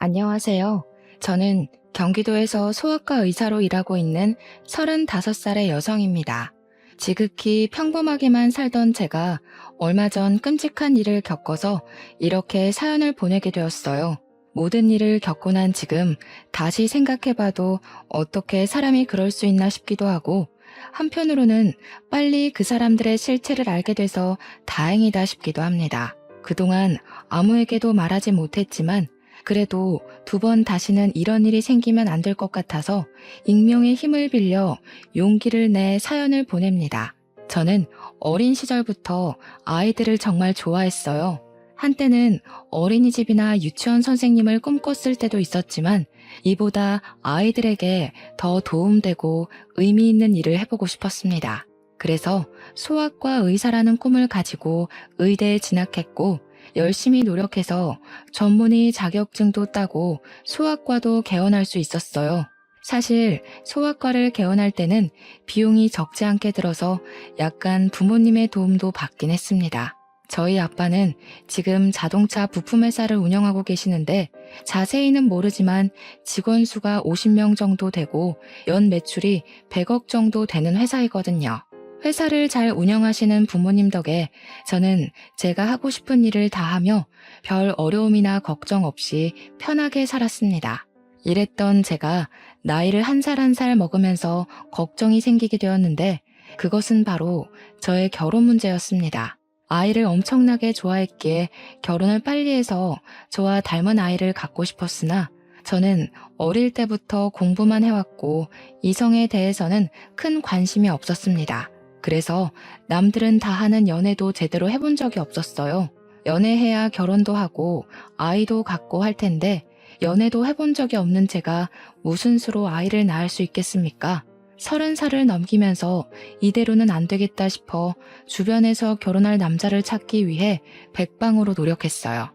안녕하세요. 저는 경기도에서 소아과 의사로 일하고 있는 35살의 여성입니다. 지극히 평범하게만 살던 제가 얼마 전 끔찍한 일을 겪어서 이렇게 사연을 보내게 되었어요. 모든 일을 겪고 난 지금 다시 생각해봐도 어떻게 사람이 그럴 수 있나 싶기도 하고, 한편으로는 빨리 그 사람들의 실체를 알게 돼서 다행이다 싶기도 합니다. 그동안 아무에게도 말하지 못했지만 그래도 두 번 다시는 이런 일이 생기면 안 될 것 같아서 익명의 힘을 빌려 용기를 내 사연을 보냅니다. 저는 어린 시절부터 아이들을 정말 좋아했어요. 한때는 어린이집이나 유치원 선생님을 꿈꿨을 때도 있었지만 이보다 아이들에게 더 도움되고 의미 있는 일을 해보고 싶었습니다. 그래서 소아과 의사라는 꿈을 가지고 의대에 진학했고 열심히 노력해서 전문의 자격증도 따고 소아과도 개원할 수 있었어요. 사실 소아과를 개원할 때는 비용이 적지 않게 들어서 약간 부모님의 도움도 받긴 했습니다. 저희 아빠는 지금 자동차 부품 회사를 운영하고 계시는데 자세히는 모르지만 직원 수가 50명 정도 되고 연 매출이 100억 정도 되는 회사이거든요. 회사를 잘 운영하시는 부모님 덕에 저는 제가 하고 싶은 일을 다 하며 별 어려움이나 걱정 없이 편하게 살았습니다. 이랬던 제가 나이를 한 살 한 살 먹으면서 걱정이 생기게 되었는데 그것은 바로 저의 결혼 문제였습니다. 아이를 엄청나게 좋아했기에 결혼을 빨리 해서 저와 닮은 아이를 갖고 싶었으나 저는 어릴 때부터 공부만 해왔고 이성에 대해서는 큰 관심이 없었습니다. 그래서 남들은 다 하는 연애도 제대로 해본 적이 없었어요. 연애해야 결혼도 하고 아이도 갖고 할 텐데 연애도 해본 적이 없는 제가 무슨 수로 아이를 낳을 수 있겠습니까? 30살을 넘기면서 이대로는 안 되겠다 싶어 주변에서 결혼할 남자를 찾기 위해 백방으로 노력했어요.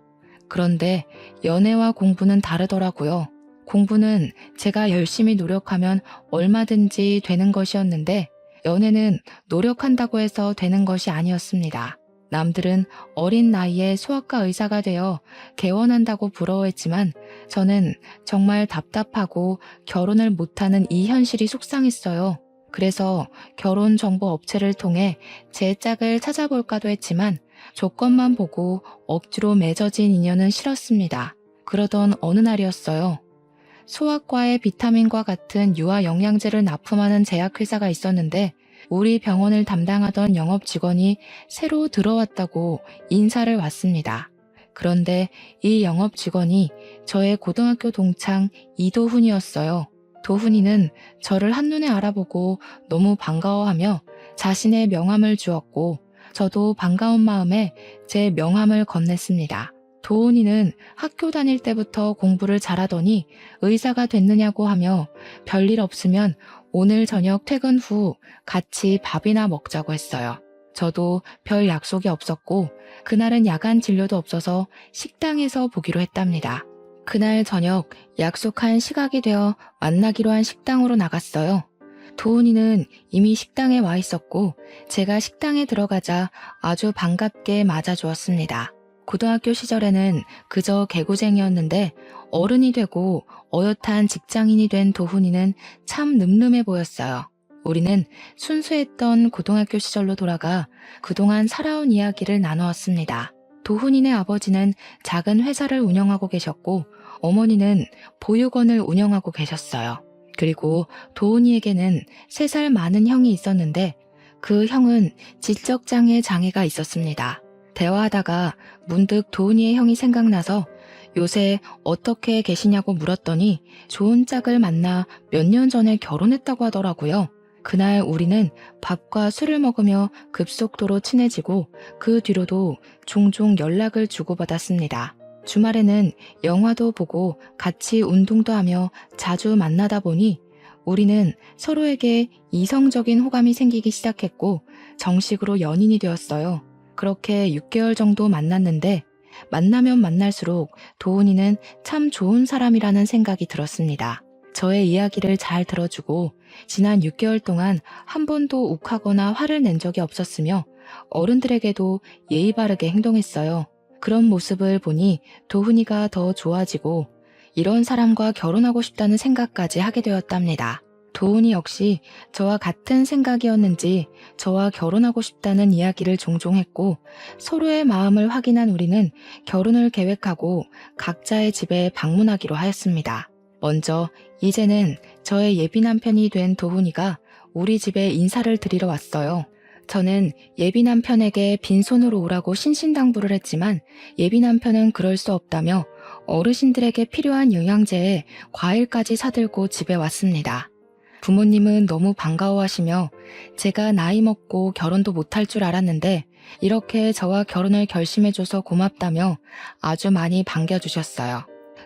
그런데 연애와 공부는 다르더라고요. 공부는 제가 열심히 노력하면 얼마든지 되는 것이었는데 연애는 노력한다고 해서 되는 것이 아니었습니다. 남들은 어린 나이에 소아과 의사가 되어 개원한다고 부러워했지만 저는 정말 답답하고 결혼을 못하는 이 현실이 속상했어요. 그래서 결혼 정보 업체를 통해 제 짝을 찾아볼까도 했지만 조건만 보고 억지로 맺어진 인연은 싫었습니다. 그러던 어느 날이었어요. 소아과에 비타민과 같은 유아 영양제를 납품하는 제약회사가 있었는데 우리 병원을 담당하던 영업 직원이 새로 들어왔다고 인사를 왔습니다. 그런데 이 영업 직원이 저의 고등학교 동창 이도훈이었어요. 도훈이는 저를 한눈에 알아보고 너무 반가워하며 자신의 명함을 주었고 저도 반가운 마음에 제 명함을 건넸습니다. 도훈이는 학교 다닐 때부터 공부를 잘하더니 의사가 됐느냐고 하며 별일 없으면 오늘 저녁 퇴근 후 같이 밥이나 먹자고 했어요. 저도 별 약속이 없었고 그날은 야간 진료도 없어서 식당에서 보기로 했답니다. 그날 저녁 약속한 시각이 되어 만나기로 한 식당으로 나갔어요. 도훈이는 이미 식당에 와 있었고 제가 식당에 들어가자 아주 반갑게 맞아주었습니다. 고등학교 시절에는 그저 개구쟁이였는데 어른이 되고 어엿한 직장인이 된 도훈이는 참 늠름해 보였어요. 우리는 순수했던 고등학교 시절로 돌아가 그동안 살아온 이야기를 나누었습니다. 도훈이네 아버지는 작은 회사를 운영하고 계셨고 어머니는 보육원을 운영하고 계셨어요. 그리고 도훈이에게는 3살 많은 형이 있었는데 그 형은 지적장애 장애가 있었습니다. 대화하다가 문득 도훈이의 형이 생각나서 요새 어떻게 계시냐고 물었더니 좋은 짝을 만나 몇 년 전에 결혼했다고 하더라고요. 그날 우리는 밥과 술을 먹으며 급속도로 친해지고 그 뒤로도 종종 연락을 주고받았습니다. 주말에는 영화도 보고 같이 운동도 하며 자주 만나다 보니 우리는 서로에게 이성적인 호감이 생기기 시작했고 정식으로 연인이 되었어요. 그렇게 6개월 정도 만났는데 만나면 만날수록 도훈이는 참 좋은 사람이라는 생각이 들었습니다. 저의 이야기를 잘 들어주고 지난 6개월 동안 한 번도 욱하거나 화를 낸 적이 없었으며 어른들에게도 예의 바르게 행동했어요. 그런 모습을 보니 도훈이가 더 좋아지고 이런 사람과 결혼하고 싶다는 생각까지 하게 되었답니다. 도훈이 역시 저와 같은 생각이었는지 저와 결혼하고 싶다는 이야기를 종종 했고, 서로의 마음을 확인한 우리는 결혼을 계획하고 각자의 집에 방문하기로 하였습니다. 먼저 이제는 저의 예비 남편이 된 도훈이가 우리 집에 인사를 드리러 왔어요. 저는 예비 남편에게 빈손으로 오라고 신신당부를 했지만 예비 남편은 그럴 수 없다며 어르신들에게 필요한 영양제에 과일까지 사들고 집에 왔습니다. 부모님은 너무 반가워하시며 제가 나이 먹고 결혼도 못할 줄 알았는데 이렇게 저와 결혼을 결심해줘서 고맙다며 아주 많이 반겨주셨어요.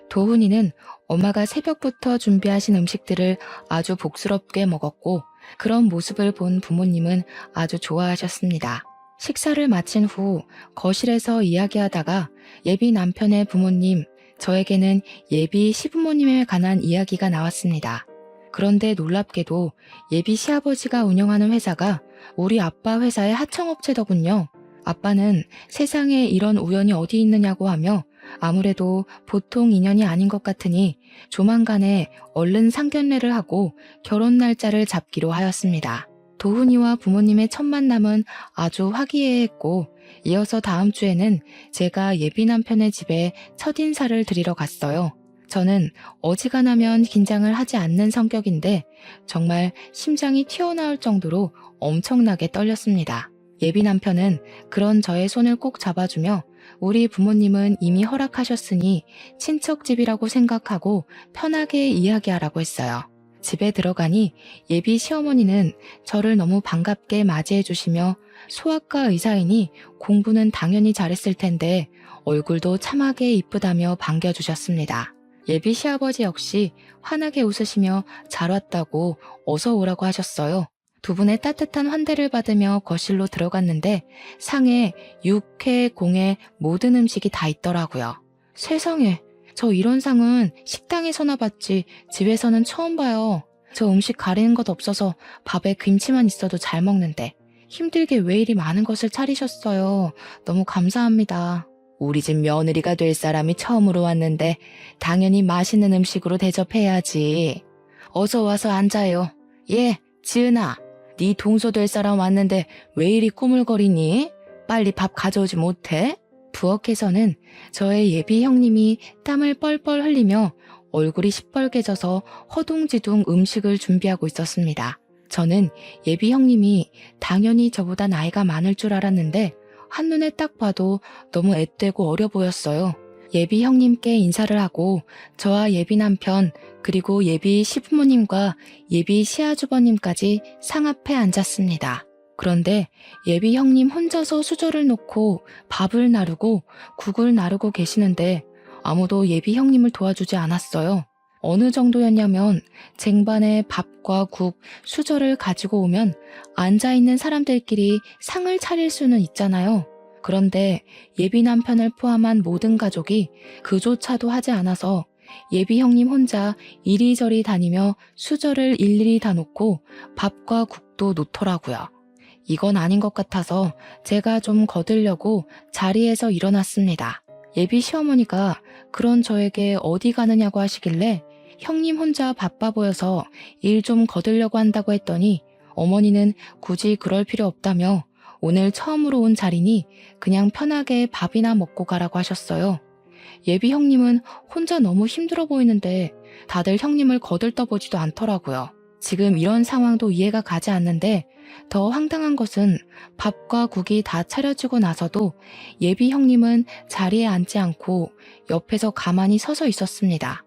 도훈이는 엄마가 새벽부터 준비하신 음식들을 아주 복스럽게 먹었고, 그런 모습을 본 부모님은 아주 좋아하셨습니다. 식사를 마친 후 거실에서 이야기하다가 예비 남편의 부모님, 저에게는 예비 시부모님에 관한 이야기가 나왔습니다. 그런데 놀랍게도 예비 시아버지가 운영하는 회사가 우리 아빠 회사의 하청업체더군요. 아빠는 세상에 이런 우연이 어디 있느냐고 하며 아무래도 보통 인연이 아닌 것 같으니 조만간에 얼른 상견례를 하고 결혼 날짜를 잡기로 하였습니다. 도훈이와 부모님의 첫 만남은 아주 화기애애했고, 이어서 다음 주에는 제가 예비 남편의 집에 첫인사를 드리러 갔어요. 저는 어지간하면 긴장을 하지 않는 성격인데 정말 심장이 튀어나올 정도로 엄청나게 떨렸습니다. 예비 남편은 그런 저의 손을 꼭 잡아주며 우리 부모님은 이미 허락하셨으니 친척집이라고 생각하고 편하게 이야기하라고 했어요. 집에 들어가니 예비 시어머니는 저를 너무 반갑게 맞이해 주시며 소아과 의사이니 공부는 당연히 잘했을 텐데 얼굴도 참하게 이쁘다며 반겨주셨습니다. 예비 시아버지 역시 환하게 웃으시며 잘 왔다고 어서 오라고 하셨어요. 두 분의 따뜻한 환대를 받으며 거실로 들어갔는데 상에 육회, 공회 모든 음식이 다 있더라고요. 세상에, 저 이런 상은 식당에서나 봤지 집에서는 처음 봐요. 저 음식 가리는 것 없어서 밥에 김치만 있어도 잘 먹는데 힘들게 왜 이리 많은 것을 차리셨어요. 너무 감사합니다. 우리 집 며느리가 될 사람이 처음으로 왔는데 당연히 맛있는 음식으로 대접해야지. 어서 와서 앉아요. 예, 지은아. 네 동서 될 사람 왔는데 왜 이리 꾸물거리니? 빨리 밥 가져오지 못해? 부엌에서는 저의 예비 형님이 땀을 뻘뻘 흘리며 얼굴이 시뻘개져서 허둥지둥 음식을 준비하고 있었습니다. 저는 예비 형님이 당연히 저보다 나이가 많을 줄 알았는데 한눈에 딱 봐도 너무 앳되고 어려 보였어요. 예비 형님께 인사를 하고 저와 예비 남편 그리고 예비 시부모님과 예비 시아주버님까지 상 앞에 앉았습니다. 그런데 예비 형님 혼자서 수저를 놓고 밥을 나르고 국을 나르고 계시는데 아무도 예비 형님을 도와주지 않았어요. 어느 정도였냐면 쟁반에 밥과 국, 수저를 가지고 오면 앉아있는 사람들끼리 상을 차릴 수는 있잖아요. 그런데 예비 남편을 포함한 모든 가족이 그조차도 하지 않아서 예비 형님 혼자 이리저리 다니며 수저를 일일이 다 놓고 밥과 국도 놓더라고요. 이건 아닌 것 같아서 제가 좀 거들려고 자리에서 일어났습니다. 예비 시어머니가 그런 저에게 어디 가느냐고 하시길래 형님 혼자 바빠 보여서 일 좀 거들려고 한다고 했더니 어머니는 굳이 그럴 필요 없다며 오늘 처음으로 온 자리니 그냥 편하게 밥이나 먹고 가라고 하셨어요. 예비 형님은 혼자 너무 힘들어 보이는데 다들 형님을 거들떠보지도 않더라고요. 지금 이런 상황도 이해가 가지 않는데 더 황당한 것은 밥과 국이 다 차려지고 나서도 예비 형님은 자리에 앉지 않고 옆에서 가만히 서서 있었습니다.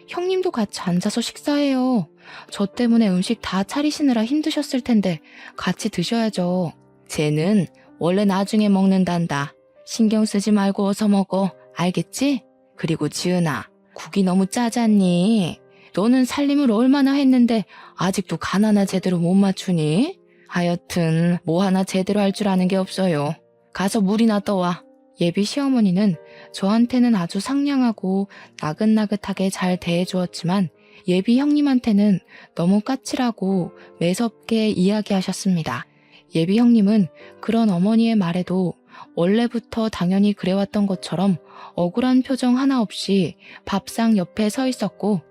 형님도 같이 앉아서 식사해요. 저 때문에 음식 다 차리시느라 힘드셨을 텐데 같이 드셔야죠. 쟤는 원래 나중에 먹는단다. 신경 쓰지 말고 어서 먹어. 알겠지? 그리고 지은아, 국이 너무 짜잖니? 너는 살림을 얼마나 했는데 아직도 간 하나 제대로 못 맞추니? 하여튼 뭐 하나 제대로 할 줄 아는 게 없어요. 가서 물이나 떠와. 예비 시어머니는 저한테는 아주 상냥하고 나긋나긋하게 잘 대해주었지만 예비 형님한테는 너무 까칠하고 매섭게 이야기하셨습니다. 예비 형님은 그런 어머니의 말에도 원래부터 당연히 그래왔던 것처럼 억울한 표정 하나 없이 밥상 옆에 서 있었고,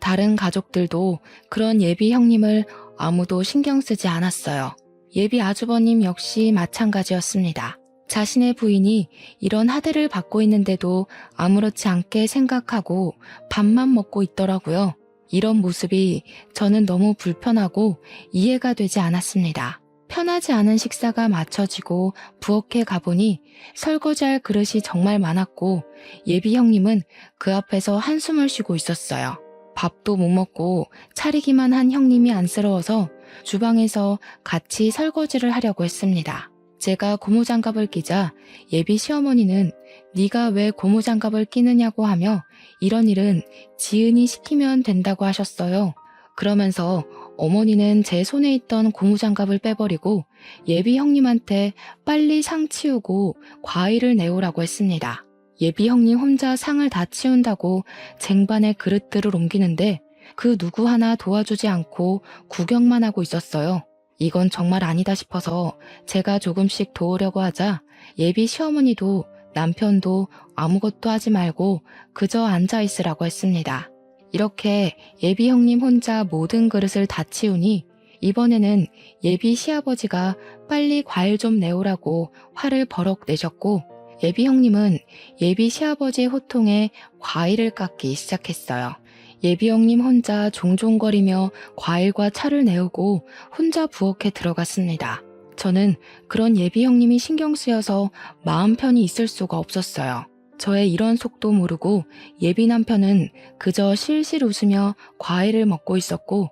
다른 가족들도 그런 예비 형님을 아무도 신경 쓰지 않았어요. 예비 아주버님 역시 마찬가지였습니다. 자신의 부인이 이런 하대를 받고 있는데도 아무렇지 않게 생각하고 밥만 먹고 있더라고요. 이런 모습이 저는 너무 불편하고 이해가 되지 않았습니다. 편하지 않은 식사가 마쳐지고 부엌에 가보니 설거지할 그릇이 정말 많았고, 예비 형님은 그 앞에서 한숨을 쉬고 있었어요. 밥도 못 먹고 차리기만 한 형님이 안쓰러워서 주방에서 같이 설거지를 하려고 했습니다. 제가 고무장갑을 끼자 예비 시어머니는 네가 왜 고무장갑을 끼느냐고 하며 이런 일은 지은이 시키면 된다고 하셨어요. 그러면서 어머니는 제 손에 있던 고무장갑을 빼버리고 예비 형님한테 빨리 상 치우고 과일을 내오라고 했습니다. 예비 형님 혼자 상을 다 치운다고 쟁반에 그릇들을 옮기는데 그 누구 하나 도와주지 않고 구경만 하고 있었어요. 이건 정말 아니다 싶어서 제가 조금씩 도우려고 하자 예비 시어머니도 남편도 아무것도 하지 말고 그저 앉아 있으라고 했습니다. 이렇게 예비 형님 혼자 모든 그릇을 다 치우니 이번에는 예비 시아버지가 빨리 과일 좀 내오라고 화를 버럭 내셨고, 예비 형님은 예비 시아버지의 호통에 과일을 깎기 시작했어요. 예비 형님 혼자 종종거리며 과일과 차를 내오고 혼자 부엌에 들어갔습니다. 저는 그런 예비 형님이 신경 쓰여서 마음 편히 있을 수가 없었어요. 저의 이런 속도 모르고 예비 남편은 그저 실실 웃으며 과일을 먹고 있었고,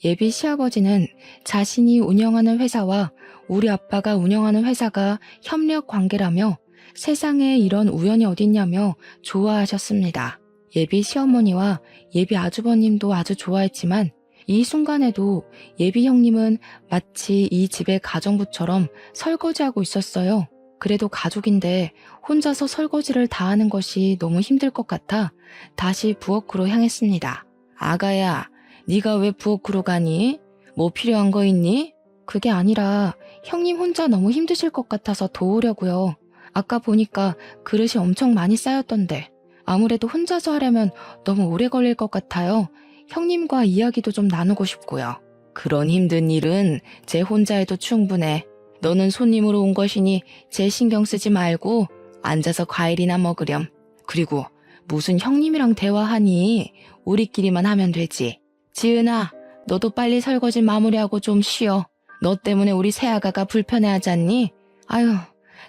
예비 시아버지는 자신이 운영하는 회사와 우리 아빠가 운영하는 회사가 협력 관계라며 세상에 이런 우연이 어딨냐며 좋아하셨습니다. 예비 시어머니와 예비 아주버님도 아주 좋아했지만 이 순간에도 예비 형님은 마치 이 집의 가정부처럼 설거지하고 있었어요. 그래도 가족인데 혼자서 설거지를 다 하는 것이 너무 힘들 것 같아 다시 부엌으로 향했습니다. 아가야, 네가 왜 부엌으로 가니? 뭐 필요한 거 있니? 그게 아니라 형님 혼자 너무 힘드실 것 같아서 도우려고요. 아까 보니까 그릇이 엄청 많이 쌓였던데 아무래도 혼자서 하려면 너무 오래 걸릴 것 같아요. 형님과 이야기도 좀 나누고 싶고요. 그런 힘든 일은 제 혼자 해도 충분해. 너는 손님으로 온 것이니 제 신경 쓰지 말고 앉아서 과일이나 먹으렴. 그리고 무슨 형님이랑 대화하니? 우리끼리만 하면 되지. 지은아, 너도 빨리 설거지 마무리하고 좀 쉬어. 너 때문에 우리 새아가가 불편해하지 않니? 아유,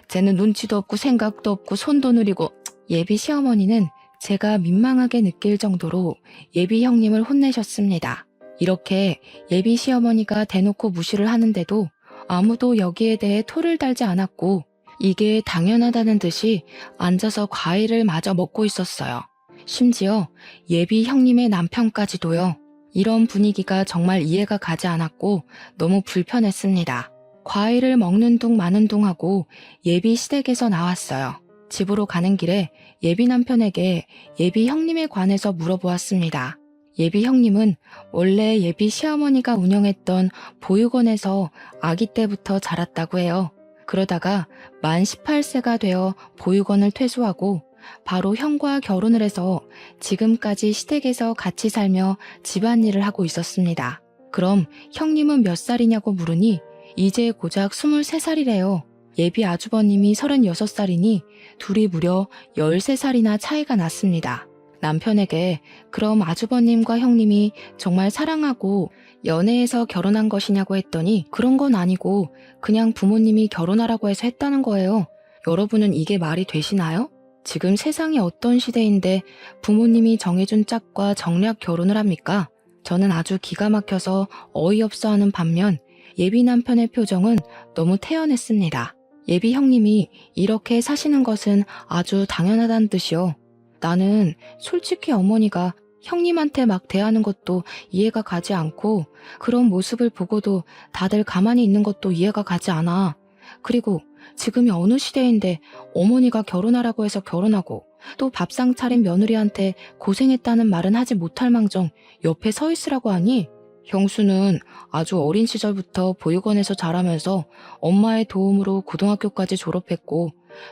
쟤는 눈치도 없고 생각도 없고 손도 느리고. 예비 시어머니는 제가 민망하게 느낄 정도로 예비 형님을 혼내셨습니다. 이렇게 예비 시어머니가 대놓고 무시를 하는데도 아무도 여기에 대해 토를 달지 않았고 이게 당연하다는 듯이 앉아서 과일을 마저 먹고 있었어요. 심지어 예비 형님의 남편까지도요. 이런 분위기가 정말 이해가 가지 않았고 너무 불편했습니다. 과일을 먹는 둥 마는 둥 하고 예비 시댁에서 나왔어요. 집으로 가는 길에 예비 남편에게 예비 형님에 관해서 물어보았습니다. 예비 형님은 원래 예비 시어머니가 운영했던 보육원에서 아기 때부터 자랐다고 해요. 그러다가 만 18세가 되어 보육원을 퇴소하고 바로 형과 결혼을 해서 지금까지 시댁에서 같이 살며 집안일을 하고 있었습니다. 그럼 형님은 몇 살이냐고 물으니 이제 고작 23살이래요. 예비 아주버님이 36살이니 둘이 무려 13살이나 차이가 났습니다. 남편에게 그럼 아주버님과 형님이 정말 사랑하고 연애해서 결혼한 것이냐고 했더니 그런 건 아니고 그냥 부모님이 결혼하라고 해서 했다는 거예요. 여러분은 이게 말이 되시나요? 지금 세상이 어떤 시대인데 부모님이 정해준 짝과 정략 결혼을 합니까? 저는 아주 기가 막혀서 어이없어 하는 반면 예비 남편의 표정은 너무 태연했습니다. 예비 형님이 이렇게 사시는 것은 아주 당연하다는 뜻이요. 나는 솔직히 어머니가 형님한테 막 대하는 것도 이해가 가지 않고 그런 모습을 보고도 다들 가만히 있는 것도 이해가 가지 않아. 그리고 지금이 어느 시대인데 어머니가 결혼하라고 해서 결혼하고 또 밥상 차린 며느리한테 고생했다는 말은 하지 못할 망정 옆에 서 있으라고 하니 형수는 아주 어린 시절부터 보육원에서 자라면서 엄마의 도움으로 고등학교까지 졸업했고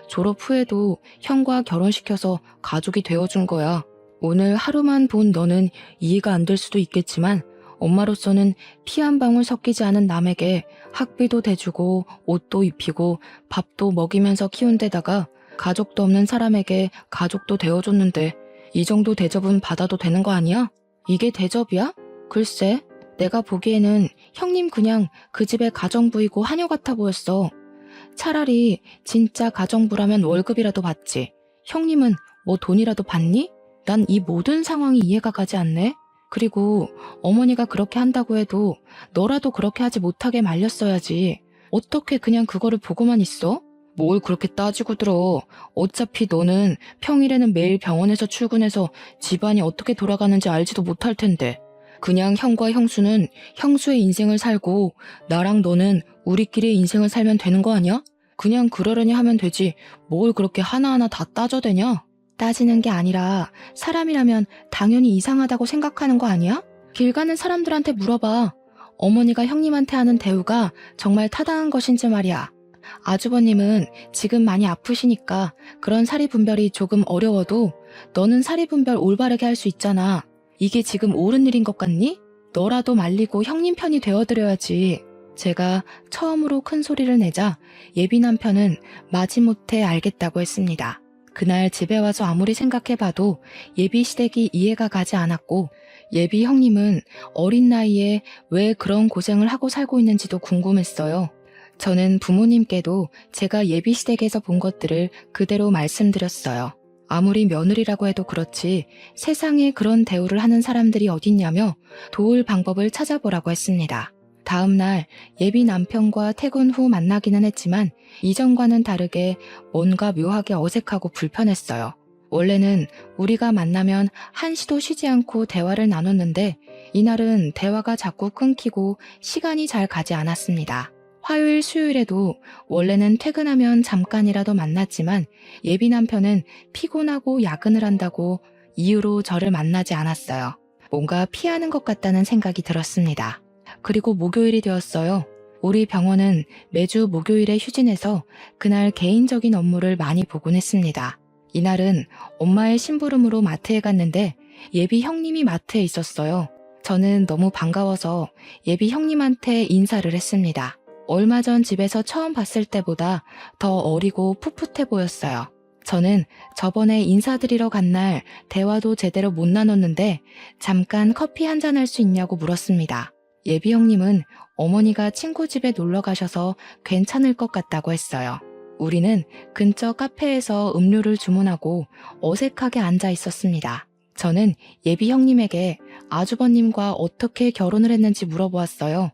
졸업 후에도 형과 결혼시켜서 가족이 되어준 거야. 오늘 하루만 본 너는 이해가 안 될 수도 있겠지만 엄마로서는 피 한 방울 섞이지 않은 남에게 학비도 대주고 옷도 입히고 밥도 먹이면서 키운 데다가 가족도 없는 사람에게 가족도 되어줬는데 이 정도 대접은 받아도 되는 거 아니야? 이게 대접이야? 글쎄, 내가 보기에는 형님 그냥 그 집의 가정부이고 하녀 같아 보였어. 차라리 진짜 가정부라면 월급이라도 받지. 형님은 뭐 돈이라도 받니? 난 이 모든 상황이 이해가 가지 않네. 그리고 어머니가 그렇게 한다고 해도 너라도 그렇게 하지 못하게 말렸어야지. 어떻게 그냥 그거를 보고만 있어? 뭘 그렇게 따지고 들어. 어차피 너는 평일에는 매일 병원에서 출근해서 집안이 어떻게 돌아가는지 알지도 못할 텐데. 그냥 형과 형수는 형수의 인생을 살고 나랑 너는 우리끼리의 인생을 살면 되는 거 아니야? 그냥 그러려니 하면 되지. 뭘 그렇게 하나하나 다 따져대냐? 따지는 게 아니라 사람이라면 당연히 이상하다고 생각하는 거 아니야? 길 가는 사람들한테 물어봐. 어머니가 형님한테 하는 대우가 정말 타당한 것인지 말이야. 아주버님은 지금 많이 아프시니까 그런 사리분별이 조금 어려워도 너는 사리분별 올바르게 할 수 있잖아. 이게 지금 옳은 일인 것 같니? 너라도 말리고 형님 편이 되어드려야지. 제가 처음으로 큰 소리를 내자 예비 남편은 마지못해 알겠다고 했습니다. 그날 집에 와서 아무리 생각해봐도 예비 시댁이 이해가 가지 않았고 예비 형님은 어린 나이에 왜 그런 고생을 하고 살고 있는지도 궁금했어요. 저는 부모님께도 제가 예비 시댁에서 본 것들을 그대로 말씀드렸어요. 아무리 며느리라고 해도 그렇지 세상에 그런 대우를 하는 사람들이 어딨냐며 도울 방법을 찾아보라고 했습니다. 다음 날 예비 남편과 퇴근 후 만나기는 했지만 이전과는 다르게 뭔가 묘하게 어색하고 불편했어요. 원래는 우리가 만나면 한시도 쉬지 않고 대화를 나눴는데 이날은 대화가 자꾸 끊기고 시간이 잘 가지 않았습니다. 화요일, 수요일에도 원래는 퇴근하면 잠깐이라도 만났지만 예비 남편은 피곤하고 야근을 한다고 이유로 저를 만나지 않았어요. 뭔가 피하는 것 같다는 생각이 들었습니다. 그리고 목요일이 되었어요. 우리 병원은 매주 목요일에 휴진해서 그날 개인적인 업무를 많이 보곤 했습니다. 이날은 엄마의 심부름으로 마트에 갔는데 예비 형님이 마트에 있었어요. 저는 너무 반가워서 예비 형님한테 인사를 했습니다. 얼마 전 집에서 처음 봤을 때보다 더 어리고 풋풋해 보였어요. 저는 저번에 인사드리러 간 날 대화도 제대로 못 나눴는데 잠깐 커피 한잔 할 수 있냐고 물었습니다. 예비 형님은 어머니가 친구 집에 놀러 가셔서 괜찮을 것 같다고 했어요. 우리는 근처 카페에서 음료를 주문하고 어색하게 앉아 있었습니다. 저는 예비 형님에게 아주버님과 어떻게 결혼을 했는지 물어보았어요.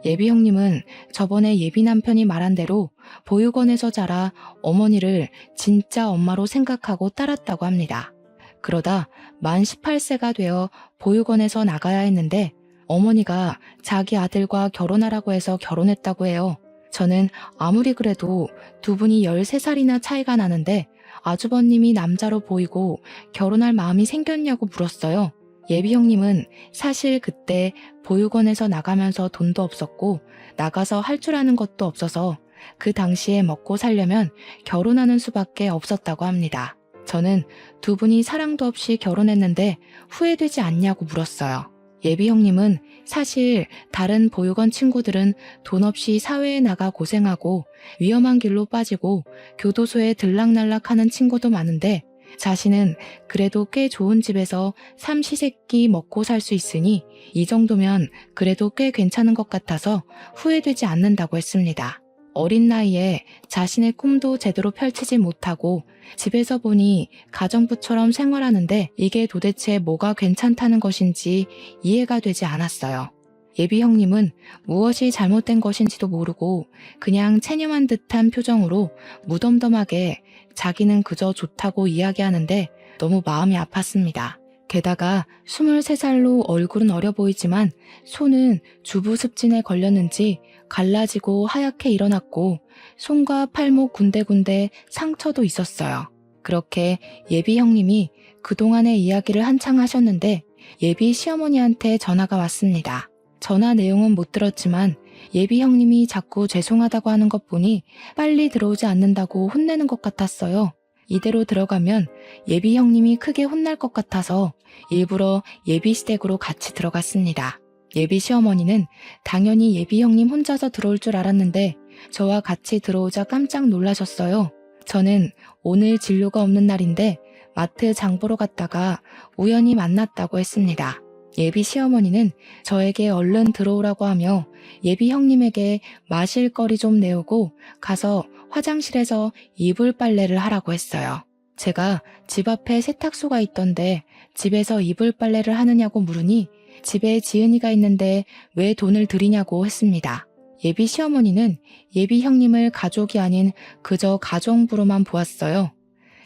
예비 형님은 저번에 예비 남편이 말한 대로 보육원에서 자라 어머니를 진짜 엄마로 생각하고 따랐다고 합니다. 그러다 만 18세가 되어 보육원에서 나가야 했는데 어머니가 자기 아들과 결혼하라고 해서 결혼했다고 해요. 저는 아무리 그래도 두 분이 13살이나 차이가 나는데 아주버님이 남자로 보이고 결혼할 마음이 생겼냐고 물었어요. 예비 형님은 사실 그때 보육원에서 나가면서 돈도 없었고 나가서 할 줄 아는 것도 없어서 그 당시에 먹고 살려면 결혼하는 수밖에 없었다고 합니다. 저는 두 분이 사랑도 없이 결혼했는데 후회되지 않냐고 물었어요. 예비 형님은 사실 다른 보육원 친구들은 돈 없이 사회에 나가 고생하고 위험한 길로 빠지고 교도소에 들락날락하는 친구도 많은데 자신은 그래도 꽤 좋은 집에서 삼시세끼 먹고 살 수 있으니 이 정도면 그래도 꽤 괜찮은 것 같아서 후회되지 않는다고 했습니다. 어린 나이에 자신의 꿈도 제대로 펼치지 못하고 집에서 보니 가정부처럼 생활하는데 이게 도대체 뭐가 괜찮다는 것인지 이해가 되지 않았어요. 예비 형님은 무엇이 잘못된 것인지도 모르고 그냥 체념한 듯한 표정으로 무덤덤하게 자기는 그저 좋다고 이야기하는데 너무 마음이 아팠습니다. 게다가 23살로 얼굴은 어려 보이지만 손은 주부 습진에 걸렸는지 갈라지고 하얗게 일어났고 손과 팔목 군데군데 상처도 있었어요. 그렇게 예비 형님이 그동안의 이야기를 한창 하셨는데 예비 시어머니한테 전화가 왔습니다. 전화 내용은 못 들었지만 예비 형님이 자꾸 죄송하다고 하는 것 보니 빨리 들어오지 않는다고 혼내는 것 같았어요. 이대로 들어가면 예비 형님이 크게 혼날 것 같아서 일부러 예비 시댁으로 같이 들어갔습니다. 예비 시어머니는 당연히 예비 형님 혼자서 들어올 줄 알았는데 저와 같이 들어오자 깜짝 놀라셨어요. 저는 오늘 진료가 없는 날인데 마트 장 보러 갔다가 우연히 만났다고 했습니다. 예비 시어머니는 저에게 얼른 들어오라고 하며 예비 형님에게 마실 거리 좀 내오고 가서 화장실에서 이불 빨래를 하라고 했어요. 제가 집 앞에 세탁소가 있던데 집에서 이불 빨래를 하느냐고 물으니 집에 지은이가 있는데 왜 돈을 들이냐고 했습니다. 예비 시어머니는 예비 형님을 가족이 아닌 그저 가정부로만 보았어요.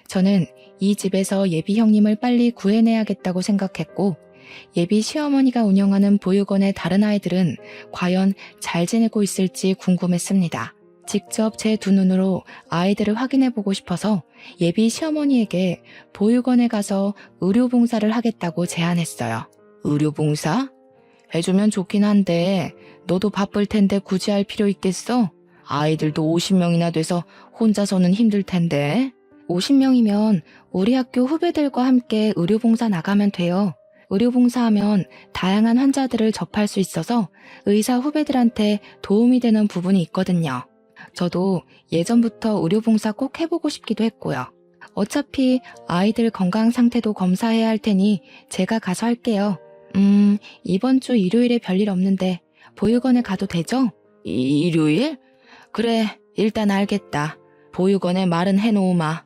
저는 이 집에서 예비 형님을 빨리 구해내야겠다고 생각했고 예비 시어머니가 운영하는 보육원의 다른 아이들은 과연 잘 지내고 있을지 궁금했습니다. 직접 제 두 눈으로 아이들을 확인해보고 싶어서 예비 시어머니에게 보육원에 가서 의료봉사를 하겠다고 제안했어요. 의료봉사? 해주면 좋긴 한데 너도 바쁠 텐데 굳이 할 필요 있겠어? 아이들도 50명이나 돼서 혼자서는 힘들 텐데. 50명이면 우리 학교 후배들과 함께 의료봉사 나가면 돼요. 의료봉사하면 다양한 환자들을 접할 수 있어서 의사 후배들한테 도움이 되는 부분이 있거든요. 저도 예전부터 의료봉사 꼭 해보고 싶기도 했고요. 어차피 아이들 건강 상태도 검사해야 할 테니 제가 가서 할게요. 이번 주 일요일에 별일 없는데 보육원에 가도 되죠? 일요일? 그래, 일단 알겠다. 보육원에 말은 해놓으마.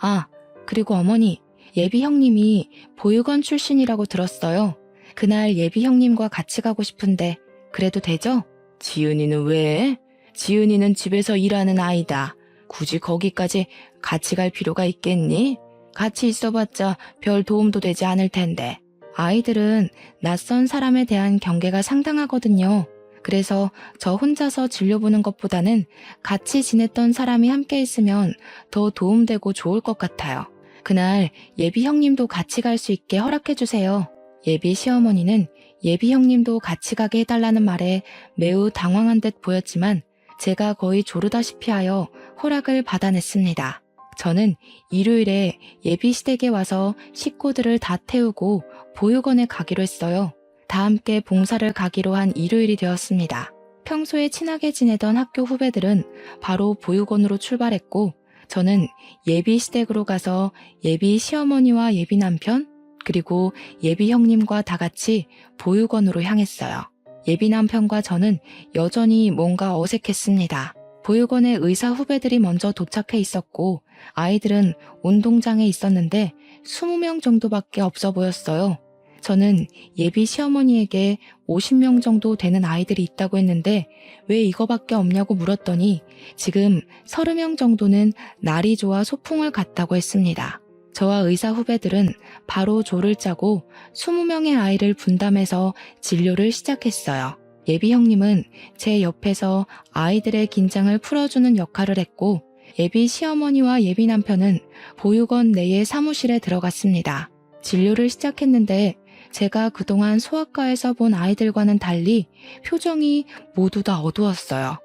아, 그리고 어머니, 예비 형님이 보육원 출신이라고 들었어요. 그날 예비 형님과 같이 가고 싶은데 그래도 되죠? 지은이는 왜? 지은이는 집에서 일하는 아이다. 굳이 거기까지 같이 갈 필요가 있겠니? 같이 있어봤자 별 도움도 되지 않을 텐데. 아이들은 낯선 사람에 대한 경계가 상당하거든요. 그래서 저 혼자서 진료보는 것보다는 같이 지냈던 사람이 함께 있으면 더 도움되고 좋을 것 같아요. 그날 예비 형님도 같이 갈 수 있게 허락해주세요. 예비 시어머니는 예비 형님도 같이 가게 해달라는 말에 매우 당황한 듯 보였지만 제가 거의 조르다시피 하여 허락을 받아냈습니다. 저는 일요일에 예비 시댁에 와서 식구들을 다 태우고 보육원에 가기로 했어요. 다 함께 봉사를 가기로 한 일요일이 되었습니다. 평소에 친하게 지내던 학교 후배들은 바로 보육원으로 출발했고 저는 예비 시댁으로 가서 예비 시어머니와 예비 남편 그리고 예비 형님과 다 같이 보육원으로 향했어요. 예비 남편과 저는 여전히 뭔가 어색했습니다. 보육원에 의사 후배들이 먼저 도착해 있었고 아이들은 운동장에 있었는데 20명 정도밖에 없어 보였어요. 저는 예비 시어머니에게 50명 정도 되는 아이들이 있다고 했는데 왜 이거밖에 없냐고 물었더니 지금 30명 정도는 날이 좋아 소풍을 갔다고 했습니다. 저와 의사 후배들은 바로 조를 짜고 20명의 아이를 분담해서 진료를 시작했어요. 예비 형님은 제 옆에서 아이들의 긴장을 풀어주는 역할을 했고 예비 시어머니와 예비 남편은 보육원 내의 사무실에 들어갔습니다. 진료를 시작했는데 제가 그동안 소아과에서 본 아이들과는 달리 표정이 모두 다 어두웠어요.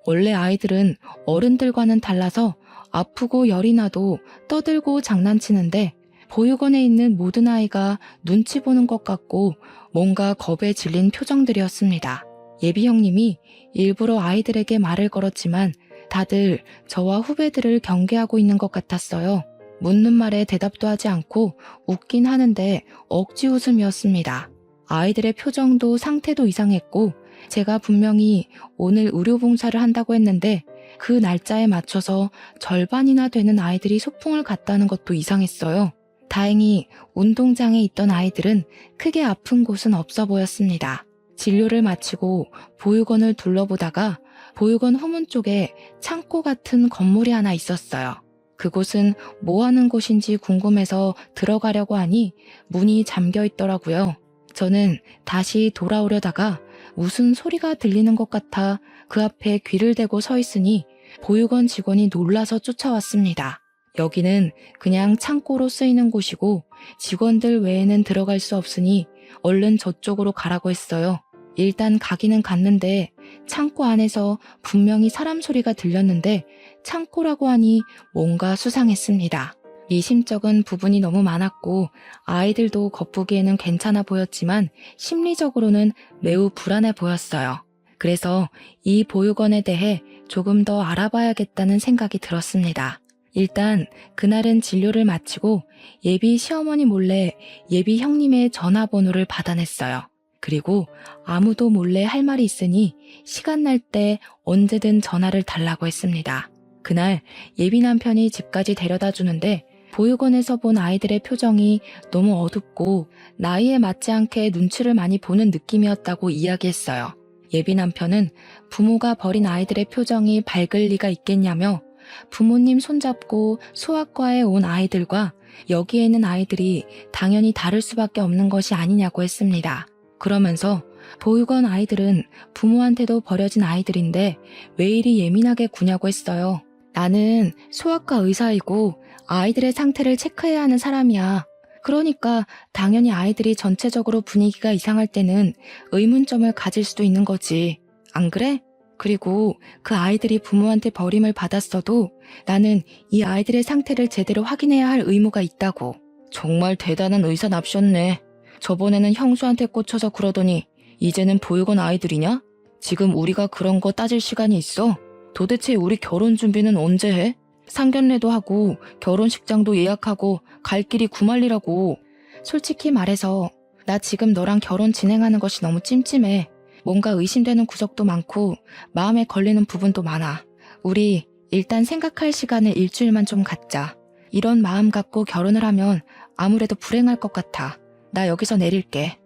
원래 아이들은 어른들과는 달라서 아프고 열이 나도 떠들고 장난치는데 보육원에 있는 모든 아이가 눈치 보는 것 같고 뭔가 겁에 질린 표정들이었습니다. 예비 형님이 일부러 아이들에게 말을 걸었지만 다들 저와 후배들을 경계하고 있는 것 같았어요. 묻는 말에 대답도 하지 않고 웃긴 하는데 억지 웃음이었습니다. 아이들의 표정도 상태도 이상했고 제가 분명히 오늘 의료봉사를 한다고 했는데 그 날짜에 맞춰서 절반이나 되는 아이들이 소풍을 갔다는 것도 이상했어요. 다행히 운동장에 있던 아이들은 크게 아픈 곳은 없어 보였습니다. 진료를 마치고 보육원을 둘러보다가 보육원 후문 쪽에 창고 같은 건물이 하나 있었어요. 그곳은 뭐 하는 곳인지 궁금해서 들어가려고 하니 문이 잠겨 있더라고요. 저는 다시 돌아오려다가 무슨 소리가 들리는 것 같아 그 앞에 귀를 대고 서 있으니 보육원 직원이 놀라서 쫓아왔습니다. 여기는 그냥 창고로 쓰이는 곳이고 직원들 외에는 들어갈 수 없으니 얼른 저쪽으로 가라고 했어요. 일단 가기는 갔는데 창고 안에서 분명히 사람 소리가 들렸는데 창고라고 하니 뭔가 수상했습니다. 미심쩍은 부분이 너무 많았고 아이들도 겉보기에는 괜찮아 보였지만 심리적으로는 매우 불안해 보였어요. 그래서 이 보육원에 대해 조금 더 알아봐야겠다는 생각이 들었습니다. 일단 그날은 진료를 마치고 예비 시어머니 몰래 예비 형님의 전화번호를 받아냈어요. 그리고 아무도 몰래 할 말이 있으니 시간 날 때 언제든 전화를 달라고 했습니다. 그날 예비 남편이 집까지 데려다 주는데 보육원에서 본 아이들의 표정이 너무 어둡고 나이에 맞지 않게 눈치를 많이 보는 느낌이었다고 이야기했어요. 예비 남편은 부모가 버린 아이들의 표정이 밝을 리가 있겠냐며 부모님 손잡고 소아과에 온 아이들과 여기에 있는 아이들이 당연히 다를 수밖에 없는 것이 아니냐고 했습니다. 그러면서 보육원 아이들은 부모한테도 버려진 아이들인데 왜 이리 예민하게 구냐고 했어요. 나는 소아과 의사이고 아이들의 상태를 체크해야 하는 사람이야. 그러니까 당연히 아이들이 전체적으로 분위기가 이상할 때는 의문점을 가질 수도 있는 거지. 안 그래? 그리고 그 아이들이 부모한테 버림을 받았어도 나는 이 아이들의 상태를 제대로 확인해야 할 의무가 있다고. 정말 대단한 의사납셨네. 저번에는 형수한테 꽂혀서 그러더니 이제는 보육원 아이들이냐? 지금 우리가 그런 거 따질 시간이 있어? 도대체 우리 결혼 준비는 언제 해? 상견례도 하고 결혼식장도 예약하고 갈 길이 구만리라고. 솔직히 말해서 나 지금 너랑 결혼 진행하는 것이 너무 찜찜해. 뭔가 의심되는 구석도 많고 마음에 걸리는 부분도 많아. 우리 일단 생각할 시간을 일주일만 좀 갖자. 이런 마음 갖고 결혼을 하면 아무래도 불행할 것 같아. 나 여기서 내릴게.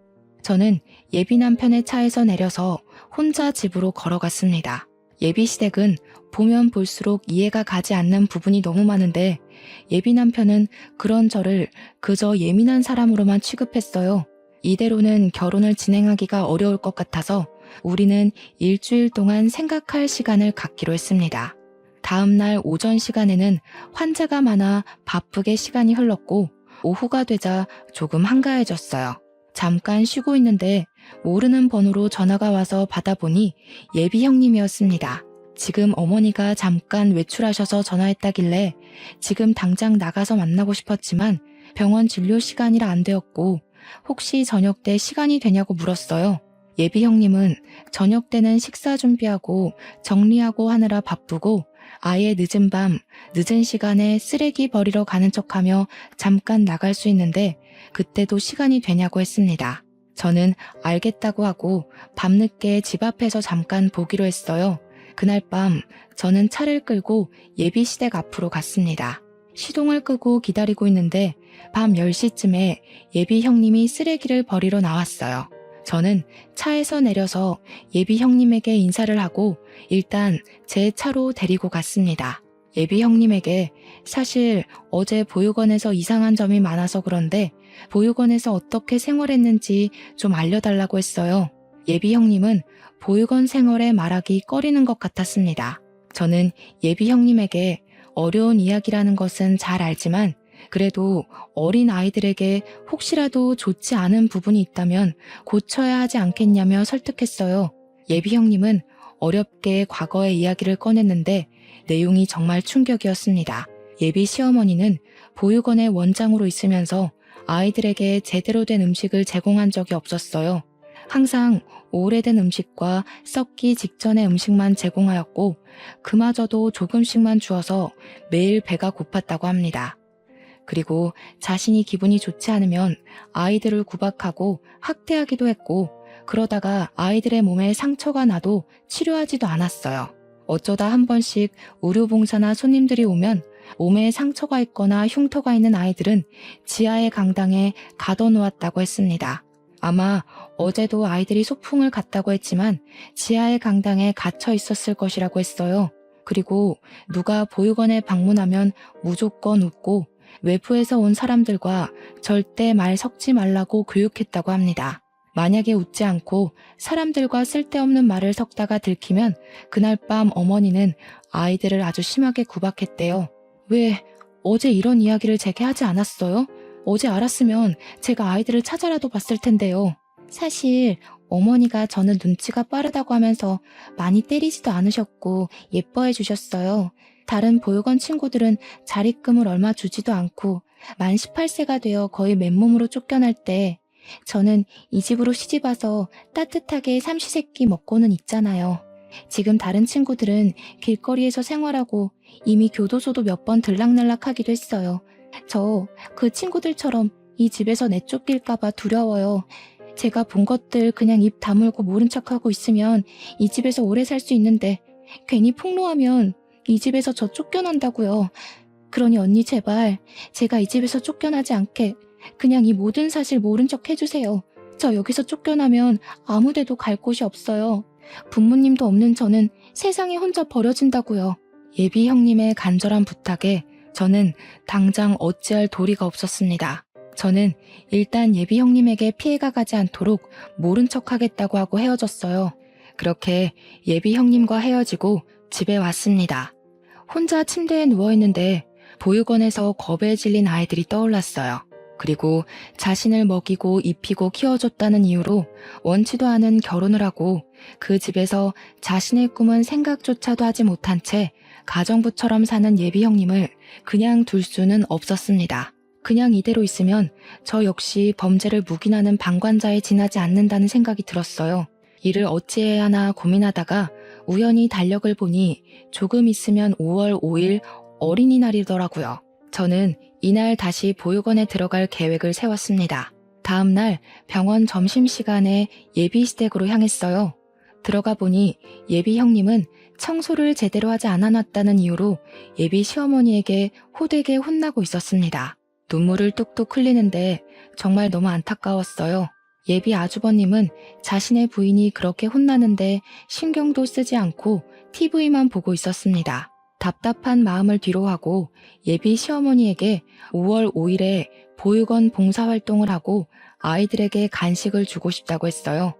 저는 예비 남편의 차에서 내려서 혼자 집으로 걸어갔습니다. 예비 시댁은 보면 볼수록 이해가 가지 않는 부분이 너무 많은데 예비 남편은 그런 저를 그저 예민한 사람으로만 취급했어요. 이대로는 결혼을 진행하기가 어려울 것 같아서 우리는 일주일 동안 생각할 시간을 갖기로 했습니다. 다음 날 오전 시간에는 환자가 많아 바쁘게 시간이 흘렀고 오후가 되자 조금 한가해졌어요. 잠깐 쉬고 있는데 모르는 번호로 전화가 와서 받아보니 예비 형님이었습니다. 지금 어머니가 잠깐 외출하셔서 전화했다길래 지금 당장 나가서 만나고 싶었지만 병원 진료 시간이라 안 되었고 혹시 저녁 때 시간이 되냐고 물었어요. 예비 형님은 저녁 때는 식사 준비하고 정리하고 하느라 바쁘고 아예 늦은 밤, 늦은 시간에 쓰레기 버리러 가는 척하며 잠깐 나갈 수 있는데 그때도 시간이 되냐고 했습니다. 저는 알겠다고 하고 밤늦게 집 앞에서 잠깐 보기로 했어요. 그날 밤 저는 차를 끌고 예비 시댁 앞으로 갔습니다. 시동을 끄고 기다리고 있는데 밤 10시쯤에 예비 형님이 쓰레기를 버리러 나왔어요. 저는 차에서 내려서 예비 형님에게 인사를 하고 일단 제 차로 데리고 갔습니다. 예비 형님에게 사실 어제 보육원에서 이상한 점이 많아서 그런데 보육원에서 어떻게 생활했는지 좀 알려달라고 했어요. 예비 형님은 보육원 생활에 말하기 꺼리는 것 같았습니다. 저는 예비 형님에게 어려운 이야기라는 것은 잘 알지만 그래도 어린 아이들에게 혹시라도 좋지 않은 부분이 있다면 고쳐야 하지 않겠냐며 설득했어요. 예비 형님은 어렵게 과거의 이야기를 꺼냈는데 내용이 정말 충격이었습니다. 예비 시어머니는 보육원의 원장으로 있으면서 아이들에게 제대로 된 음식을 제공한 적이 없었어요. 항상 오래된 음식과 썩기 직전의 음식만 제공하였고 그마저도 조금씩만 주어서 매일 배가 고팠다고 합니다. 그리고 자신이 기분이 좋지 않으면 아이들을 구박하고 학대하기도 했고 그러다가 아이들의 몸에 상처가 나도 치료하지도 않았어요. 어쩌다 한 번씩 의료봉사나 손님들이 오면 몸에 상처가 있거나 흉터가 있는 아이들은 지하의 강당에 가둬놓았다고 했습니다. 아마 어제도 아이들이 소풍을 갔다고 했지만 지하의 강당에 갇혀 있었을 것이라고 했어요. 그리고 누가 보육원에 방문하면 무조건 웃고 외부에서 온 사람들과 절대 말 섞지 말라고 교육했다고 합니다. 만약에 웃지 않고 사람들과 쓸데없는 말을 섞다가 들키면 그날 밤 어머니는 아이들을 아주 심하게 구박했대요. 왜 어제 이런 이야기를 제게 하지 않았어요? 어제 알았으면 제가 아이들을 찾아라도 봤을 텐데요. 사실 어머니가 저는 눈치가 빠르다고 하면서 많이 때리지도 않으셨고 예뻐해 주셨어요. 다른 보육원 친구들은 자립금을 얼마 주지도 않고 만 18세가 되어 거의 맨몸으로 쫓겨날 때 저는 이 집으로 시집와서 따뜻하게 삼시세끼 먹고는 있잖아요. 지금 다른 친구들은 길거리에서 생활하고 이미 교도소도 몇 번 들락날락하기도 했어요. 저 그 친구들처럼 이 집에서 내쫓길까봐 두려워요. 제가 본 것들 그냥 입 다물고 모른 척하고 있으면 이 집에서 오래 살 수 있는데 괜히 폭로하면 이 집에서 저 쫓겨난다고요. 그러니 언니 제발 제가 이 집에서 쫓겨나지 않게 그냥 이 모든 사실 모른 척 해주세요. 저 여기서 쫓겨나면 아무 데도 갈 곳이 없어요. 부모님도 없는 저는 세상에 혼자 버려진다고요. 예비 형님의 간절한 부탁에 저는 당장 어찌할 도리가 없었습니다. 저는 일단 예비 형님에게 피해가 가지 않도록 모른 척 하겠다고 하고 헤어졌어요. 그렇게 예비 형님과 헤어지고 집에 왔습니다. 혼자 침대에 누워있는데 보육원에서 겁에 질린 아이들이 떠올랐어요. 그리고 자신을 먹이고 입히고 키워줬다는 이유로 원치도 않은 결혼을 하고 그 집에서 자신의 꿈은 생각조차도 하지 못한 채 가정부처럼 사는 예비 형님을 그냥 둘 수는 없었습니다. 그냥 이대로 있으면 저 역시 범죄를 묵인하는 방관자에 지나지 않는다는 생각이 들었어요. 이를 어찌해야 하나 고민하다가 우연히 달력을 보니 조금 있으면 5월 5일 어린이날이더라고요. 저는 이날 다시 보육원에 들어갈 계획을 세웠습니다. 다음 날 병원 점심시간에 예비시댁으로 향했어요. 들어가 보니 예비 형님은 청소를 제대로 하지 않아놨다는 이유로 예비 시어머니에게 호되게 혼나고 있었습니다. 눈물을 뚝뚝 흘리는데 정말 너무 안타까웠어요. 예비 아주버님은 자신의 부인이 그렇게 혼나는데 신경도 쓰지 않고 TV만 보고 있었습니다. 답답한 마음을 뒤로하고 예비 시어머니에게 5월 5일에 보육원 봉사활동을 하고 아이들에게 간식을 주고 싶다고 했어요.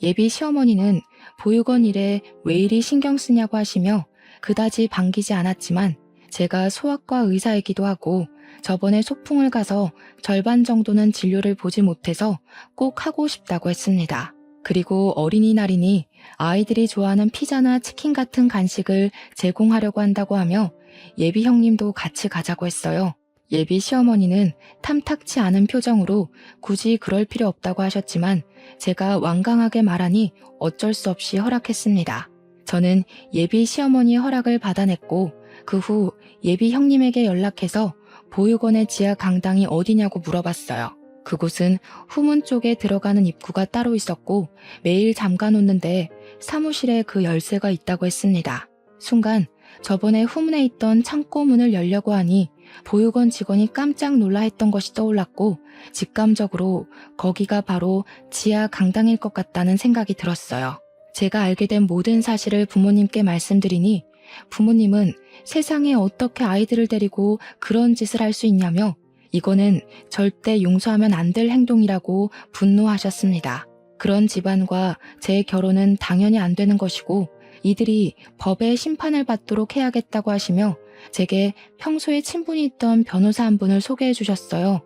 예비 시어머니는 보육원 일에 왜 이리 신경 쓰냐고 하시며 그다지 반기지 않았지만 제가 소아과 의사이기도 하고 저번에 소풍을 가서 절반 정도는 진료를 보지 못해서 꼭 하고 싶다고 했습니다. 그리고 어린이날이니 아이들이 좋아하는 피자나 치킨 같은 간식을 제공하려고 한다고 하며 예비 형님도 같이 가자고 했어요. 예비 시어머니는 탐탁치 않은 표정으로 굳이 그럴 필요 없다고 하셨지만 제가 완강하게 말하니 어쩔 수 없이 허락했습니다. 저는 예비 시어머니의 허락을 받아냈고 그 후 예비 형님에게 연락해서 보육원의 지하 강당이 어디냐고 물어봤어요. 그곳은 후문 쪽에 들어가는 입구가 따로 있었고 매일 잠가놓는데 사무실에 그 열쇠가 있다고 했습니다. 순간 저번에 후문에 있던 창고 문을 열려고 하니 보육원 직원이 깜짝 놀라 했던 것이 떠올랐고 직감적으로 거기가 바로 지하 강당일 것 같다는 생각이 들었어요. 제가 알게 된 모든 사실을 부모님께 말씀드리니 부모님은 세상에 어떻게 아이들을 데리고 그런 짓을 할 수 있냐며 이거는 절대 용서하면 안 될 행동이라고 분노하셨습니다. 그런 집안과 제 결혼은 당연히 안 되는 것이고 이들이 법의 심판을 받도록 해야겠다고 하시며 제게 평소에 친분이 있던 변호사 한 분을 소개해 주셨어요.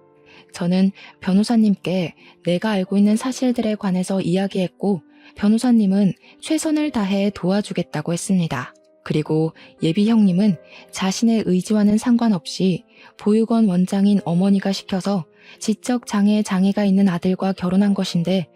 저는 변호사님께 내가 알고 있는 사실들에 관해서 이야기했고 변호사님은 최선을 다해 도와주겠다고 했습니다. 그리고 예비 형님은 자신의 의지와는 상관없이 보육원 원장인 어머니가 시켜서 지적 장애가 있는 아들과 결혼한 것인데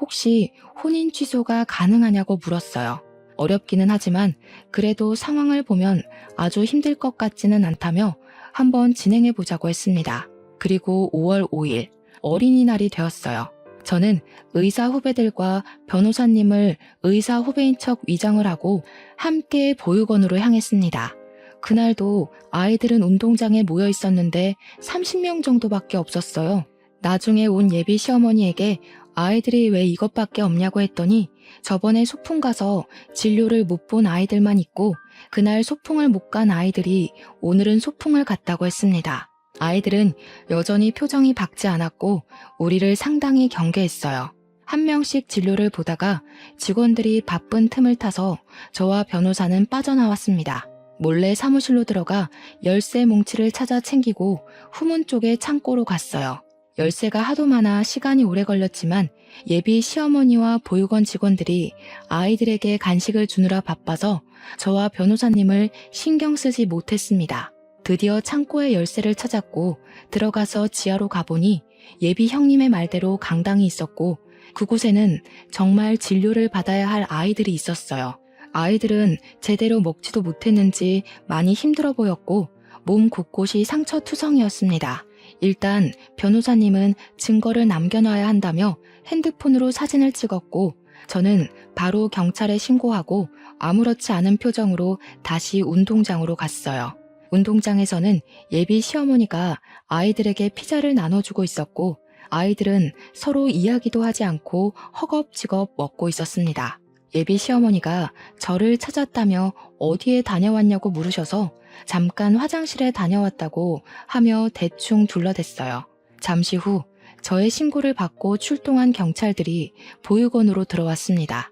혹시 혼인 취소가 가능하냐고 물었어요. 어렵기는 하지만 그래도 상황을 보면 아주 힘들 것 같지는 않다며 한번 진행해 보자고 했습니다. 그리고 5월 5일 어린이날이 되었어요. 저는 의사 후배들과 변호사님을 의사 후배인 척 위장을 하고 함께 보육원으로 향했습니다. 그날도 아이들은 운동장에 모여 있었는데 30명 정도밖에 없었어요. 나중에 온 예비 시어머니에게 아이들이 왜 이것밖에 없냐고 했더니 저번에 소풍 가서 진료를 못 본 아이들만 있고 그날 소풍을 못 간 아이들이 오늘은 소풍을 갔다고 했습니다. 아이들은 여전히 표정이 밝지 않았고 우리를 상당히 경계했어요. 한 명씩 진료를 보다가 직원들이 바쁜 틈을 타서 저와 변호사는 빠져나왔습니다. 몰래 사무실로 들어가 열쇠 뭉치를 찾아 챙기고 후문 쪽의 창고로 갔어요. 열쇠가 하도 많아 시간이 오래 걸렸지만 예비 시어머니와 보육원 직원들이 아이들에게 간식을 주느라 바빠서 저와 변호사님을 신경 쓰지 못했습니다. 드디어 창고의 열쇠를 찾았고 들어가서 지하로 가보니 예비 형님의 말대로 강당이 있었고 그곳에는 정말 진료를 받아야 할 아이들이 있었어요. 아이들은 제대로 먹지도 못했는지 많이 힘들어 보였고 몸 곳곳이 상처투성이었습니다. 일단 변호사님은 증거를 남겨놔야 한다며 핸드폰으로 사진을 찍었고 저는 바로 경찰에 신고하고 아무렇지 않은 표정으로 다시 운동장으로 갔어요. 운동장에서는 예비 시어머니가 아이들에게 피자를 나눠주고 있었고 아이들은 서로 이야기도 하지 않고 허겁지겁 먹고 있었습니다. 예비 시어머니가 저를 찾았다며 어디에 다녀왔냐고 물으셔서 잠깐 화장실에 다녀왔다고 하며 대충 둘러댔어요. 잠시 후 저의 신고를 받고 출동한 경찰들이 보육원으로 들어왔습니다.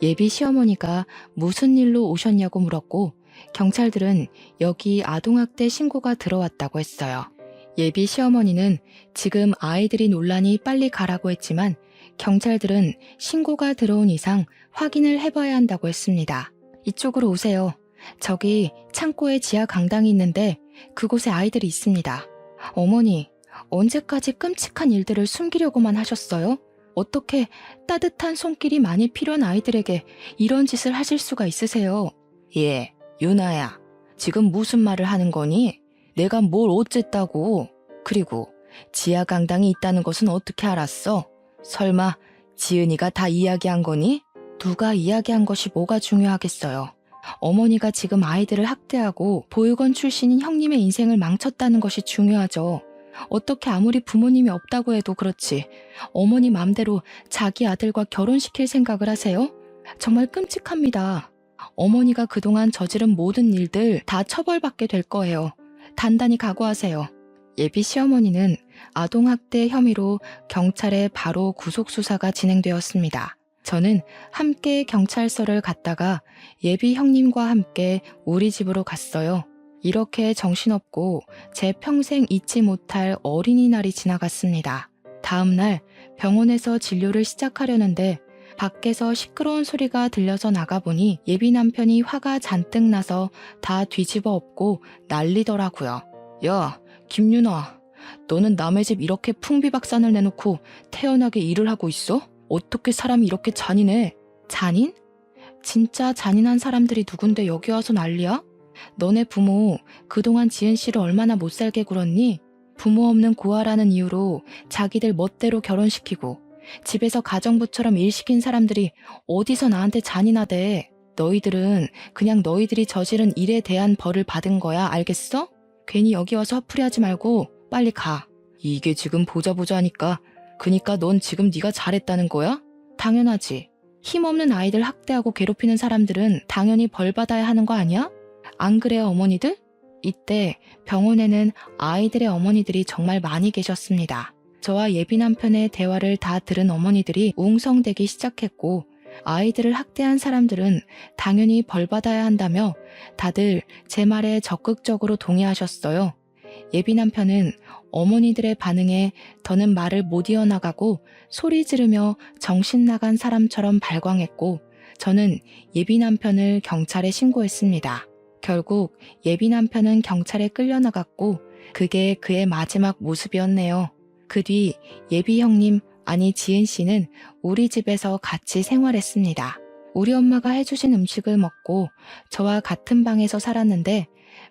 예비 시어머니가 무슨 일로 오셨냐고 물었고 경찰들은 여기 아동학대 신고가 들어왔다고 했어요. 예비 시어머니는 지금 아이들이 논란이 빨리 가라고 했지만 경찰들은 신고가 들어온 이상 확인을 해봐야 한다고 했습니다. 이쪽으로 오세요. 저기 창고에 지하 강당이 있는데 그곳에 아이들이 있습니다. 어머니, 언제까지 끔찍한 일들을 숨기려고만 하셨어요? 어떻게 따뜻한 손길이 많이 필요한 아이들에게 이런 짓을 하실 수가 있으세요? 예, 유나야, 지금 무슨 말을 하는 거니? 내가 뭘 어쨌다고? 그리고 지하 강당이 있다는 것은 어떻게 알았어? 설마 지은이가 다 이야기한 거니? 누가 이야기한 것이 뭐가 중요하겠어요. 어머니가 지금 아이들을 학대하고 보육원 출신인 형님의 인생을 망쳤다는 것이 중요하죠. 어떻게 아무리 부모님이 없다고 해도 그렇지 어머니 맘대로 자기 아들과 결혼시킬 생각을 하세요? 정말 끔찍합니다. 어머니가 그동안 저지른 모든 일들 다 처벌받게 될 거예요. 단단히 각오하세요. 예비 시어머니는 아동학대 혐의로 경찰에 바로 구속수사가 진행되었습니다. 저는 함께 경찰서를 갔다가 예비 형님과 함께 우리 집으로 갔어요. 이렇게 정신없고 제 평생 잊지 못할 어린이날이 지나갔습니다. 다음 날 병원에서 진료를 시작하려는데 밖에서 시끄러운 소리가 들려서 나가보니 예비 남편이 화가 잔뜩 나서 다 뒤집어 엎고 난리더라고요. 야, 김윤아, 너는 남의 집 이렇게 풍비박산을 내놓고 태연하게 일을 하고 있어? 어떻게 사람이 이렇게 잔인해? 잔인? 진짜 잔인한 사람들이 누군데 여기 와서 난리야? 너네 부모 그동안 지은 씨를 얼마나 못살게 굴었니? 부모 없는 고아라는 이유로 자기들 멋대로 결혼시키고 집에서 가정부처럼 일 시킨 사람들이 어디서 나한테 잔인하대. 너희들은 그냥 너희들이 저지른 일에 대한 벌을 받은 거야, 알겠어? 괜히 여기 와서 화풀이하지 말고 빨리 가. 이게 지금 보자 하니까 그니까 넌 지금 네가 잘했다는 거야? 당연하지. 힘없는 아이들 학대하고 괴롭히는 사람들은 당연히 벌 받아야 하는 거 아니야? 안 그래요, 어머니들? 이때 병원에는 아이들의 어머니들이 정말 많이 계셨습니다. 저와 예비 남편의 대화를 다 들은 어머니들이 웅성대기 시작했고 아이들을 학대한 사람들은 당연히 벌 받아야 한다며 다들 제 말에 적극적으로 동의하셨어요. 예비 남편은 어머니들의 반응에 더는 말을 못 이어나가고 소리 지르며 정신 나간 사람처럼 발광했고 저는 예비 남편을 경찰에 신고했습니다. 결국 예비 남편은 경찰에 끌려나갔고 그게 그의 마지막 모습이었네요. 그 뒤 예비 형님, 아니 지은 씨는 우리 집에서 같이 생활했습니다. 우리 엄마가 해주신 음식을 먹고 저와 같은 방에서 살았는데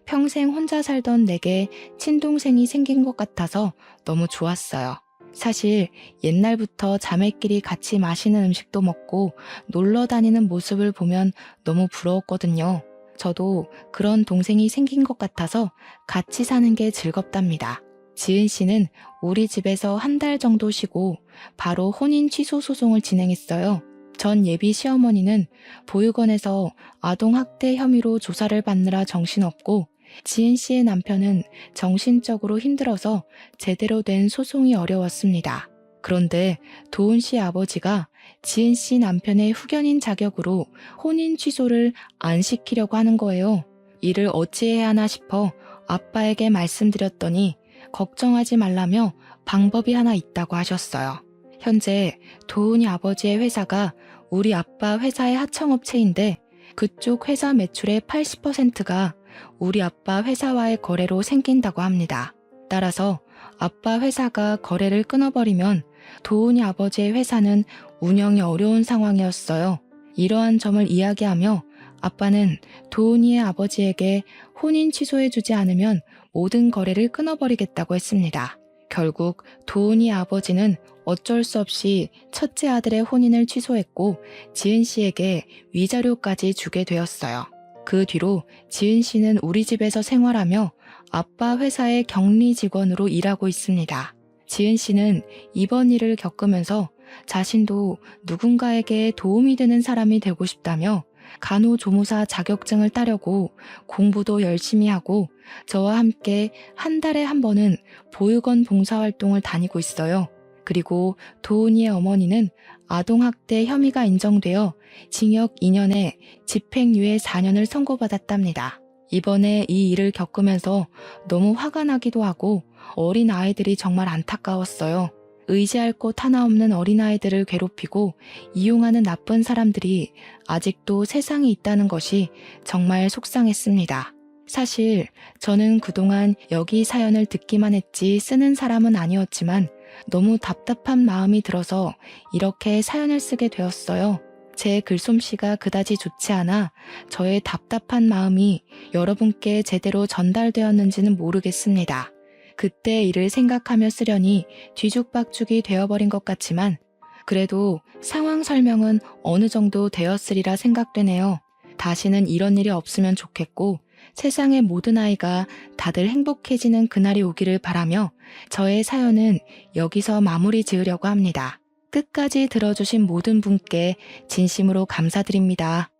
평생 혼자 살던 내게 친동생이 생긴 것 같아서 너무 좋았어요. 사실 옛날부터 자매끼리 같이 맛있는 음식도 먹고 놀러 다니는 모습을 보면 너무 부러웠거든요. 저도 그런 동생이 생긴 것 같아서 같이 사는 게 즐겁답니다. 지은 씨는 우리 집에서 한 달 정도 쉬고 바로 혼인 취소 소송을 진행했어요. 전 예비 시어머니는 보육원에서 아동학대 혐의로 조사를 받느라 정신없고 지은 씨의 남편은 정신적으로 힘들어서 제대로 된 소송이 어려웠습니다. 그런데 도훈 씨 아버지가 지은 씨 남편의 후견인 자격으로 혼인 취소를 안 시키려고 하는 거예요. 이를 어찌해야 하나 싶어 아빠에게 말씀드렸더니 걱정하지 말라며 방법이 하나 있다고 하셨어요. 현재 도훈이 아버지의 회사가 우리 아빠 회사의 하청업체인데 그쪽 회사 매출의 80%가 우리 아빠 회사와의 거래로 생긴다고 합니다. 따라서 아빠 회사가 거래를 끊어버리면 도훈이 아버지의 회사는 운영이 어려운 상황이었어요. 이러한 점을 이야기하며 아빠는 도훈이의 아버지에게 혼인 취소해주지 않으면 모든 거래를 끊어버리겠다고 했습니다. 결국 도훈이의 아버지는 어쩔 수 없이 첫째 아들의 혼인을 취소했고 지은 씨에게 위자료까지 주게 되었어요. 그 뒤로 지은 씨는 우리 집에서 생활하며 아빠 회사의 격리 직원으로 일하고 있습니다. 지은 씨는 이번 일을 겪으면서 자신도 누군가에게 도움이 되는 사람이 되고 싶다며 간호조무사 자격증을 따려고 공부도 열심히 하고 저와 함께 한 달에 한 번은 보육원 봉사활동을 다니고 있어요. 그리고 도훈이의 어머니는 아동학대 혐의가 인정되어 징역 2년에 집행유예 4년을 선고받았답니다. 이번에 이 일을 겪으면서 너무 화가 나기도 하고 어린 아이들이 정말 안타까웠어요. 의지할 곳 하나 없는 어린아이들을 괴롭히고 이용하는 나쁜 사람들이 아직도 세상에 있다는 것이 정말 속상했습니다. 사실 저는 그동안 여기 사연을 듣기만 했지 쓰는 사람은 아니었지만 너무 답답한 마음이 들어서 이렇게 사연을 쓰게 되었어요. 제 글솜씨가 그다지 좋지 않아 저의 답답한 마음이 여러분께 제대로 전달되었는지는 모르겠습니다. 그때 일을 생각하며 쓰려니 뒤죽박죽이 되어버린 것 같지만 그래도 상황 설명은 어느 정도 되었으리라 생각되네요. 다시는 이런 일이 없으면 좋겠고 세상의 모든 아이가 다들 행복해지는 그날이 오기를 바라며 저의 사연은 여기서 마무리 지으려고 합니다. 끝까지 들어주신 모든 분께 진심으로 감사드립니다.